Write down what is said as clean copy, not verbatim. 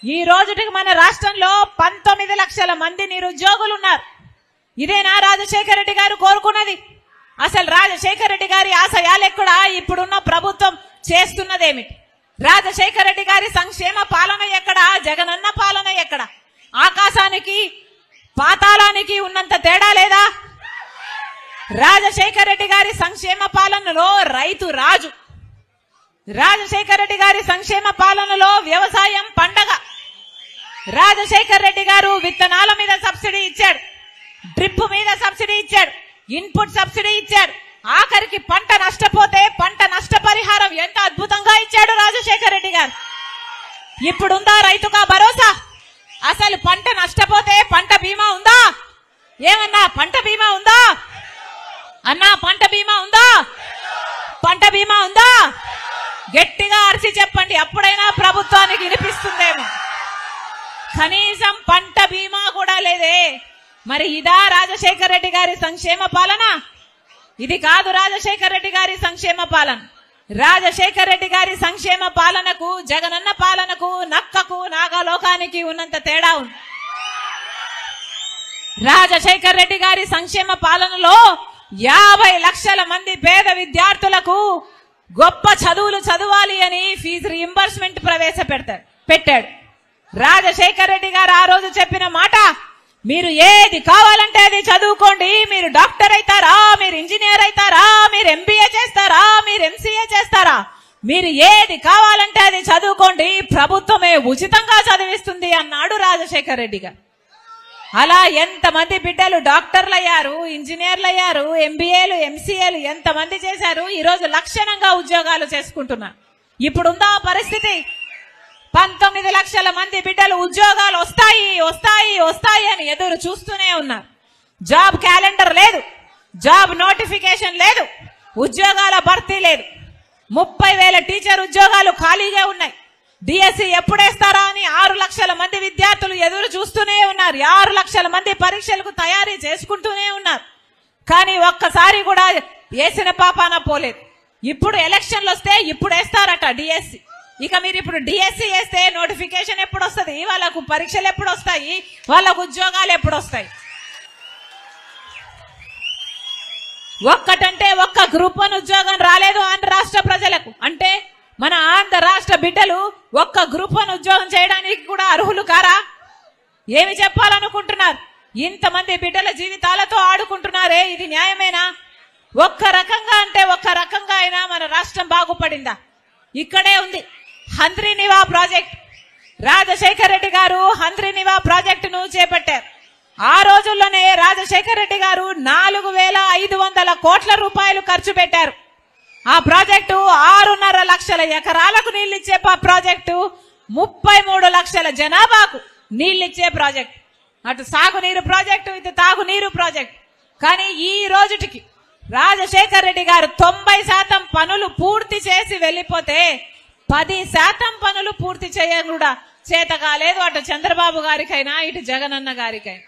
ఈ రోజుకి మన రాష్ట్రంలో 19 లక్షల మంది నిరుద్యోగులు ఉన్నారు. ఇదేనా రాజశేఖర రెడ్డి గారు కోరుకున్నది? అసలు రాజశేఖర రెడ్డి గారి ఆశయాలు ఎక్కడ? ఇప్పుడున్న ప్రభుత్వం చేస్తున్నదేమిటి? రాజశేఖర రెడ్డి గారి సంక్షేమ పాలన ఎక్కడ? జగనన్న పాలన ఎక్కడ? ఆకాశానికి పాతాళానికి ఉన్నంత తేడా లేదా? రాజశేఖర రెడ్డి గారి సంక్షేమ పాలనలో రైతు రాజు, రాజశేఖర రెడ్డి గారి సంక్షేమ పాలనలో వ్యవసాయం పండగ. రాజశేఖర రెడ్డి గారు విత్తనాల మీద సబ్సిడీ ఇచ్చాడు, డ్రిప్ మీద సబ్సిడీ ఇచ్చాడు, ఇన్పుట్ సబ్సిడీ ఇచ్చాడు, ఆఖరికి పంట నష్టపోతే పంట నష్టపరిహారం ఎంత అద్భుతంగా ఇచ్చాడు రాజశేఖర రెడ్డి గారు. ఇప్పుడుందా రైతుగా భరోసా? అసలు పంట నష్టపోతే పంట బీమా ఉందా? ఏమన్నా పంట బీమా ఉందా అన్నా? పంట బీమా ఉందా? పంట బీమా ఉందా? గట్టిగా అరిచి చెప్పండి, అప్పుడైనా ప్రభుత్వానికి వినిపిస్తుందేమో. కనీసం పంట బీమా కూడా లేదే. మరి ఇదా రాజశేఖర రెడ్డి గారి సంక్షేమ పాలన? ఇది కాదు రాజశేఖర రెడ్డి గారి సంక్షేమ పాలన. రాజశేఖర రెడ్డి గారి సంక్షేమ పాలనకు జగనన్న పాలనకు నక్కకు నాగలోకానికి ఉన్నంత తేడా ఉంది. రాజశేఖర రెడ్డి గారి సంక్షేమ పాలనలో 50 లక్షల మంది పేద విద్యార్థులకు గొప్ప చదువులు చదవాలి అని ఫీజు రీయింబర్స్మెంట్ పెట్టాడు. రాజశేఖర రెడ్డి గారు ఆ రోజు చెప్పిన మాట, మీరు ఏది కావాలంటే అది చదువుకోండి, మీరు డాక్టర్ అవుతారా, మీరు ఇంజనీర్ అవుతారా, మీరు ఎంబీఏ చేస్తారా, మీరు ఎంసీఏ చేస్తారా, మీరు ఏది కావాలంటే అది చదువుకోండి, ప్రభుత్వమే ఉచితంగా చదివిస్తుంది అన్నాడు రాజశేఖర రెడ్డి గారు. అలా ఎంతమంది బిడ్డలు డాక్టర్లు అయ్యారు, ఇంజనీర్లు అయ్యారు, ఎంబీఏలు ఎంసీఏలు ఎంతమంది చేశారు. ఈరోజు లక్షణంగా ఉద్యోగాలు చేసుకుంటున్నారు. ఇప్పుడుందా పరిస్థితి? 19 లక్షల మంది బిడ్డలు ఉద్యోగాలు వస్తాయి వస్తాయి వస్తాయి అని ఎదురు చూస్తూనే ఉన్నారు. జాబ్ క్యాలెండర్ లేదు, జాబ్ నోటిఫికేషన్ లేదు, ఉద్యోగాల భర్తీ లేదు. 30,000 టీచర్ ఉద్యోగాలు ఖాళీగా ఉన్నాయి. డిఎస్సి ఎప్పుడేస్తారా అని 6 లక్షల మంది విద్యార్థులు ఎదురు చూస్తూనే ఉన్నారు. 6 లక్షల మంది పరీక్షలకు తయారీ చేసుకుంటూనే ఉన్నారు. కానీ ఒక్కసారి కూడా వేసిన పాపాన పోలేదు. ఇప్పుడు ఎలక్షన్లు వస్తే ఇప్పుడు వేస్తారట డిఎస్సి. ఇక మీరు ఇప్పుడు డిఎస్సి వేస్తే నోటిఫికేషన్ ఎప్పుడు వస్తుంది? వాళ్ళకు పరీక్షలు ఎప్పుడు వస్తాయి? వాళ్ళకు ఉద్యోగాలు ఎప్పుడు వస్తాయి? ఒక్కటంటే ఒక్క గ్రూప్ 1 ఉద్యోగం రాలేదు ఆంధ్ర రాష్ట్ర ప్రజలకు. అంటే మన ఆంధ్ర రాష్ట్ర బిడ్డలు ఒక్క గ్రూప్ 1 ఉద్యోగం చేయడానికి కూడా అర్హులు కారా? ఏమి చెప్పాలనుకుంటున్నారు? ఇంతమంది బిడ్డల జీవితాలతో ఆడుకుంటున్నారే, ఇది న్యాయమేనా? ఒక్క రకంగా అంటే ఒక్క రకంగా అయినా మన రాష్ట్రం బాగుపడిందా? ఇక్కడే ఉంది హంద్రీనివా ప్రాజెక్ట్. రాజశేఖర రెడ్డి గారు హంద్రీనివా ప్రాజెక్టును చేపట్టారు. ఆ రోజుల్లోనే రాజశేఖర రెడ్డి గారు 4,500 కోట్ల రూపాయలు ఖర్చు పెట్టారు. ఆ ప్రాజెక్టు 6.5 లక్షల ఎకరాలకు నీళ్లిచ్చే ప్రాజెక్టు, 33 లక్షల జనాభాకు నీళ్లిచ్చే ప్రాజెక్టు. అటు సాగునీరు ప్రాజెక్టు, ఇటు తాగునీరు ప్రాజెక్టు. కానీ ఈ రోజుటికి రాజశేఖర రెడ్డి గారు 90% పనులు పూర్తి చేసి వెళ్లిపోతే 10% పనులు పూర్తి చేయడం కూడా చేత కాలేదు అటు చంద్రబాబు గారికైనా ఇటు జగనన్న గారికైనా.